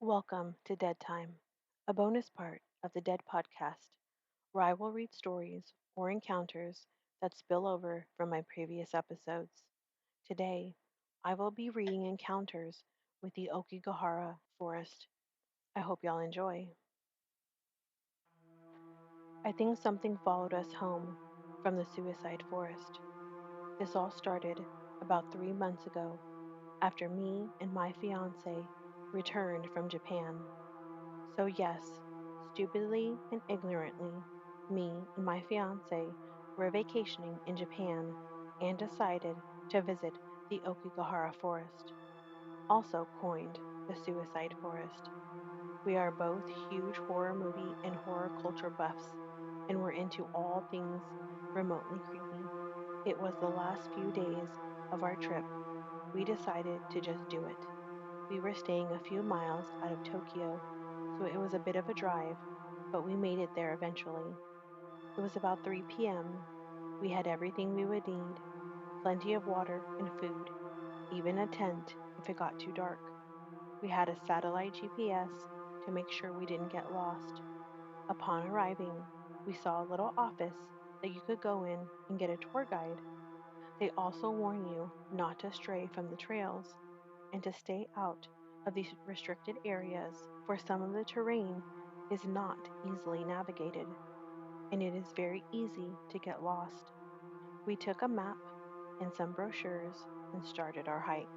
Welcome to Dead Time, a bonus part of the Dead podcast, where I will read stories or encounters that spill over from my previous episodes. Today, I will be reading encounters with the Aokigahara Forest. I hope y'all enjoy. I think something followed us home from the suicide forest. This all started about 3 months ago after me and my fiance returned from Japan. So, yes, stupidly and ignorantly, me and my fiance were vacationing in Japan and decided to visit the Aokigahara Forest, also coined the Suicide Forest. We are both huge horror movie and horror culture buffs, and we're into all things remotely creepy. It was the last few days of our trip. We decided to just do it. We were staying a few miles out of Tokyo, so it was a bit of a drive, but we made it there eventually. It was about 3 p.m. We had everything we would need, plenty of water and food, even a tent if it got too dark. We had a satellite GPS to make sure we didn't get lost. Upon arriving, we saw a little office that you could go in and get a tour guide. They also warn you not to stray from the trails and to stay out of these restricted areas, for some of the terrain is not easily navigated and it is very easy to get lost. We took a map and some brochures and started our hike.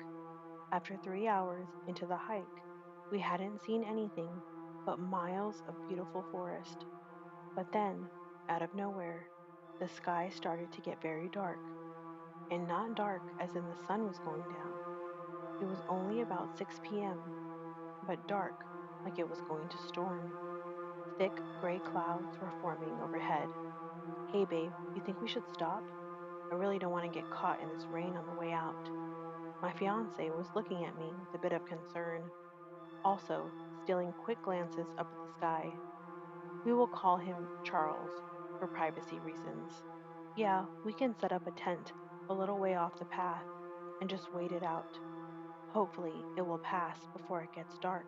After 3 hours into the hike, we hadn't seen anything but miles of beautiful forest. But then, out of nowhere, the sky started to get very dark, and not dark as in the sun was going down. It was only about 6 p.m., but dark like it was going to storm. Thick gray clouds were forming overhead. Hey, babe, you think we should stop? I really don't want to get caught in this rain on the way out. My fiance was looking at me with a bit of concern, also stealing quick glances up at the sky. We will call him Charles for privacy reasons. Yeah, we can set up a tent a little way off the path and just wait it out. Hopefully, it will pass before it gets dark.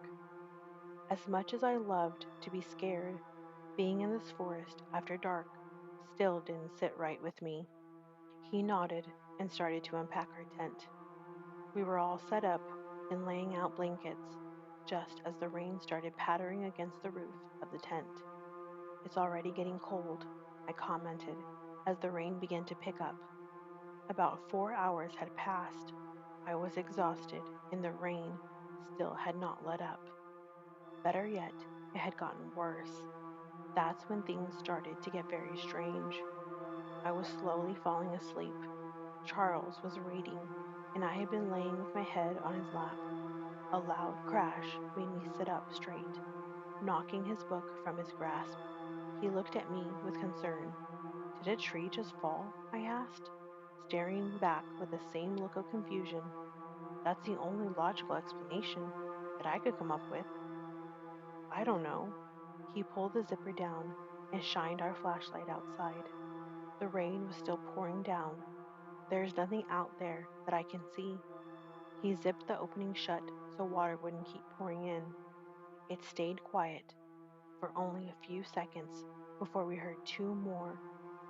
As much as I loved to be scared, being in this forest after dark still didn't sit right with me. He nodded and started to unpack our tent. We were all set up and laying out blankets just as the rain started pattering against the roof of the tent. It's already getting cold, I commented as the rain began to pick up. About 4 hours had passed. I was exhausted and the rain still had not let up. Better yet, it had gotten worse. That's when things started to get very strange. I was slowly falling asleep. Charles was reading, and I had been laying with my head on his lap. A loud crash made me sit up straight, knocking his book from his grasp. He looked at me with concern. Did a tree just fall? I asked, staring back with the same look of confusion. That's the only logical explanation that I could come up with. I don't know. He pulled the zipper down and shined our flashlight outside. The rain was still pouring down. There's nothing out there that I can see. He zipped the opening shut so water wouldn't keep pouring in. It stayed quiet for only a few seconds before we heard two more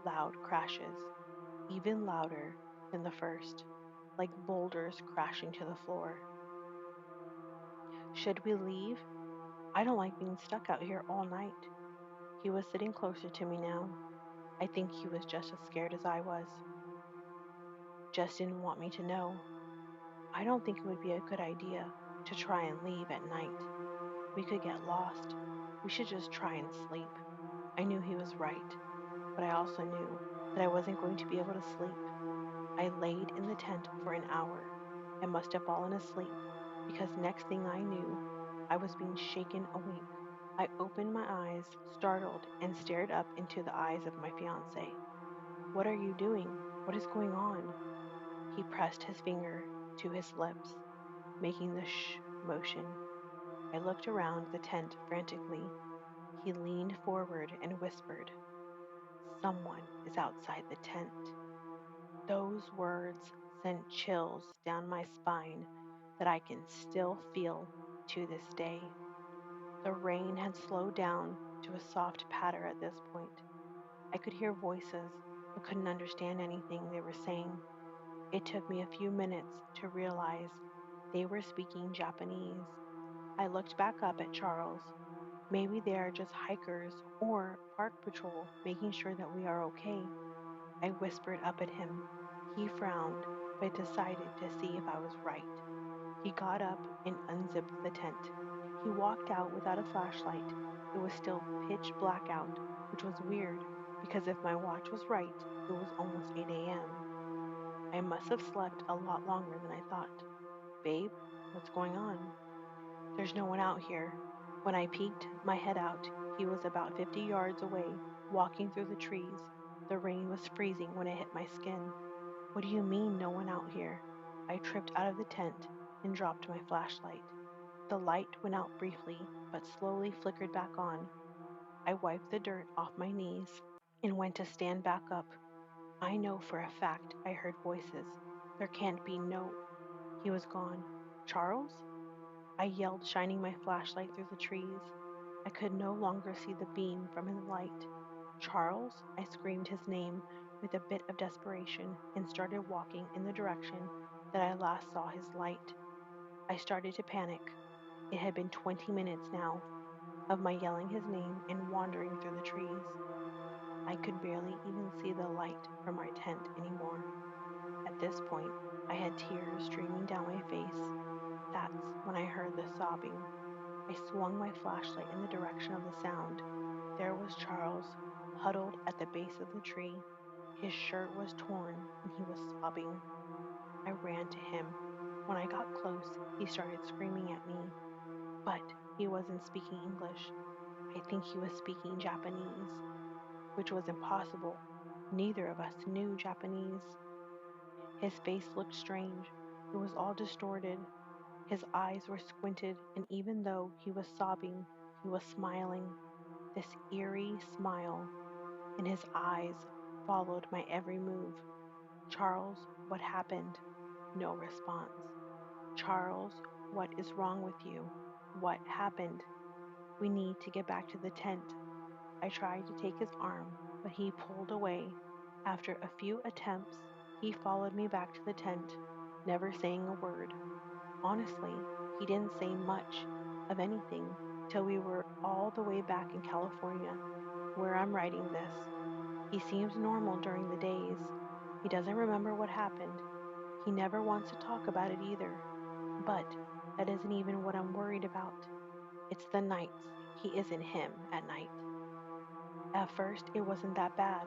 loud crashes, even louder than the first, like boulders crashing to the floor. Should we leave? I don't like being stuck out here all night. He was sitting closer to me now. I think he was just as scared as I was. Just didn't want me to know. I don't think it would be a good idea to try and leave at night. We could get lost. We should just try and sleep. I knew he was right, but I also knew that I wasn't going to be able to sleep. I laid in the tent for an hour. I must have fallen asleep because next thing I knew, I was being shaken awake. I opened my eyes, startled, and stared up into the eyes of my fiance. What are you doing? What is going on? He pressed his finger to his lips, making the shh motion. I looked around the tent frantically. He leaned forward and whispered, "Someone is outside the tent." Those words sent chills down my spine that I can still feel to this day. rain had slowed down to a soft patter at this point. I could hear voices, but couldn't understand anything they were saying. It took me a few minutes to realize they were speaking Japanese. I looked back up at Charles. Maybe they are just hikers or park patrol making sure that we are okay. I whispered up at him. He frowned, but decided to see if I was right. He got up and unzipped the tent. He walked out without a flashlight. It was still pitch black out, which was weird because if my watch was right, it was almost 8 a.m. I must have slept a lot longer than I thought. Babe, what's going on? There's no one out here. When I peeked my head out, he was about 50 yards away, walking through the trees. The rain was freezing when it hit my skin. What do you mean, no one out here? I tripped out of the tent and dropped my flashlight. The light went out briefly, but slowly flickered back on. I wiped the dirt off my knees and went to stand back up. I know for a fact I heard voices. There can't be no. He was gone. Charles? I yelled, shining my flashlight through the trees. I could no longer see the beam from his light. Charles? I screamed his name with a bit of desperation and started walking in the direction that I last saw his light. I started to panic. It had been 20 minutes now of my yelling his name and wandering through the trees. I could barely even see the light from our tent anymore. At this point, I had tears streaming down my face. That's when I heard the sobbing. I swung my flashlight in the direction of the sound. There was Charles, huddled at the base of the tree. His shirt was torn and he was sobbing. I ran to him. When I got close, he started screaming at me, but he wasn't speaking English. I think he was speaking Japanese, which was impossible. Neither of us knew Japanese. His face looked strange. It was all distorted. His eyes were squinted, and even though he was sobbing, he was smiling. This eerie smile, and his eyes followed my every move. Charles, what happened? No response. Charles, what is wrong with you? What happened? We need to get back to the tent. I tried to take his arm, but he pulled away. After a few attempts, he followed me back to the tent, never saying a word. Honestly, he didn't say much of anything till we were all the way back in California, where I'm writing this. He seems normal during the days. He doesn't remember what happened. He never wants to talk about it either. But that isn't even what I'm worried about. It's the nights. He isn't him at night. At first, it wasn't that bad.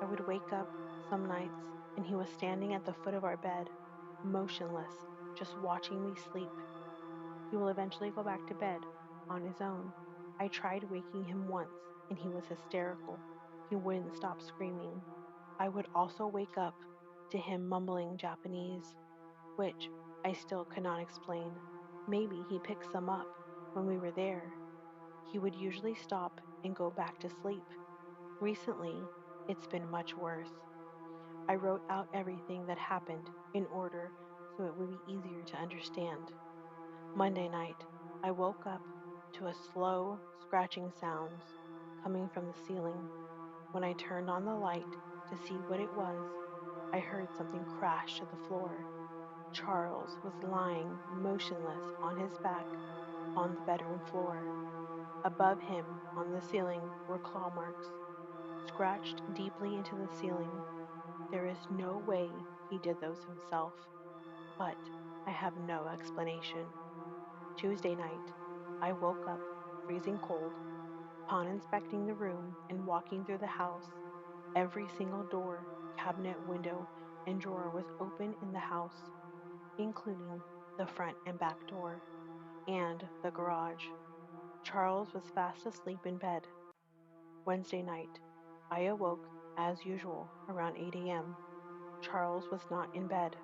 I would wake up some nights and he was standing at the foot of our bed, motionless, just watching me sleep. He will eventually go back to bed on his own. I tried waking him once and he was hysterical. He wouldn't stop screaming. I would also wake up to him mumbling Japanese, which I still could not explain. Maybe he picked some up when we were there. He would usually stop and go back to sleep. Recently, it's been much worse. I wrote out everything that happened in order so it would be easier to understand. Monday night, I woke up to a slow, scratching sounds coming from the ceiling. When I turned on the light to see what it was, I heard something crash to the floor. Charles was lying motionless on his back on the bedroom floor. Above him, on the ceiling, were claw marks, scratched deeply into the ceiling. There is no way he did those himself, but I have no explanation. Tuesday night, I woke up freezing cold. Upon inspecting the room and walking through the house, every single door, cabinet, window, and drawer was open in the house, including the front and back door, and the garage. Charles was fast asleep in bed. Wednesday night, I awoke, as usual, around 8 a.m. Charles was not in bed.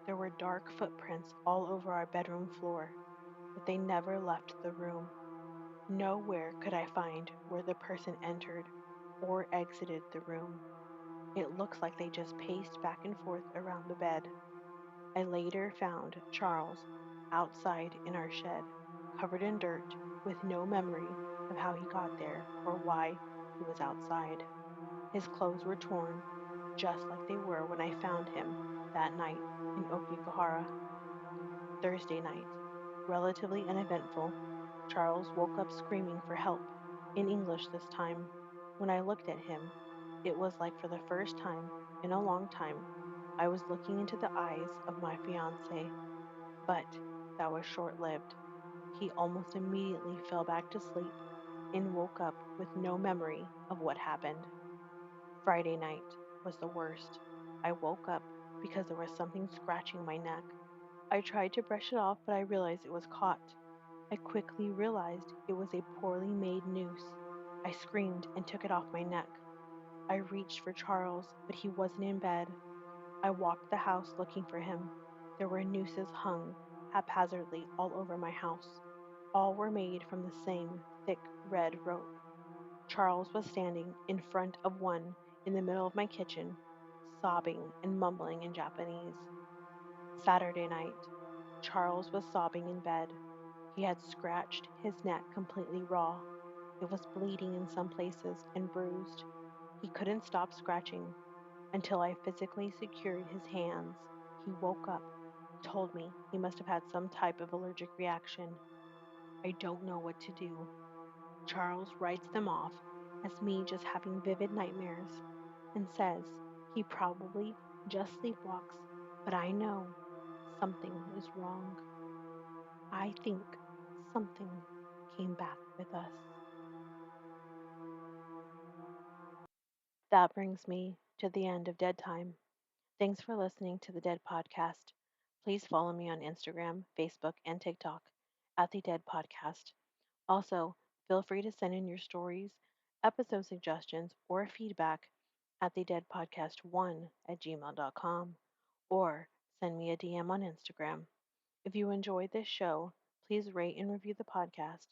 There were dark footprints all over our bedroom floor, but they never left the room. Nowhere could I find where the person entered or exited the room. It looks like they just paced back and forth around the bed. I later found Charles outside in our shed, covered in dirt. with no memory of how he got there or why he was outside. His clothes were torn, just like they were when I found him that night in Aokigahara. Thursday night. Relatively uneventful. Charles woke up screaming for help, in English this time. When I looked at him, it was like for the first time in a long time, I was looking into the eyes of my fiance. But that was short lived. He almost immediately fell back to sleep and woke up with no memory of what happened. Friday night was the worst. I woke up because there was something scratching my neck. I tried to brush it off, but I realized it was caught. I quickly realized it was a poorly made noose. I screamed and took it off my neck. I reached for Charles, but he wasn't in bed. I walked the house looking for him. There were nooses hung haphazardly all over my house. All were made from the same thick red rope. Charles was standing in front of one in the middle of my kitchen, sobbing and mumbling in Japanese. Saturday night, Charles was sobbing in bed. He had scratched his neck completely raw. It was bleeding in some places and bruised. He couldn't stop scratching until I physically secured his hands. He woke up, told me he must have had some type of allergic reaction. I don't know what to do. Charles writes them off as me just having vivid nightmares and says he probably just sleepwalks, but I know something is wrong. I think something came back with us. That brings me to the end of Dead Time. Thanks for listening to the Dead Podcast. Please follow me on Instagram, Facebook, and TikTok at the Dead Podcast. Also, feel free to send in your stories, episode suggestions, or feedback at thedeadpodcast1 at gmail.com or send me a DM on Instagram. If you enjoyed this show, please rate and review the podcast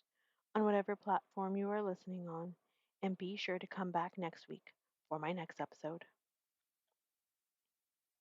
on whatever platform you are listening on, and be sure to come back next week for my next episode.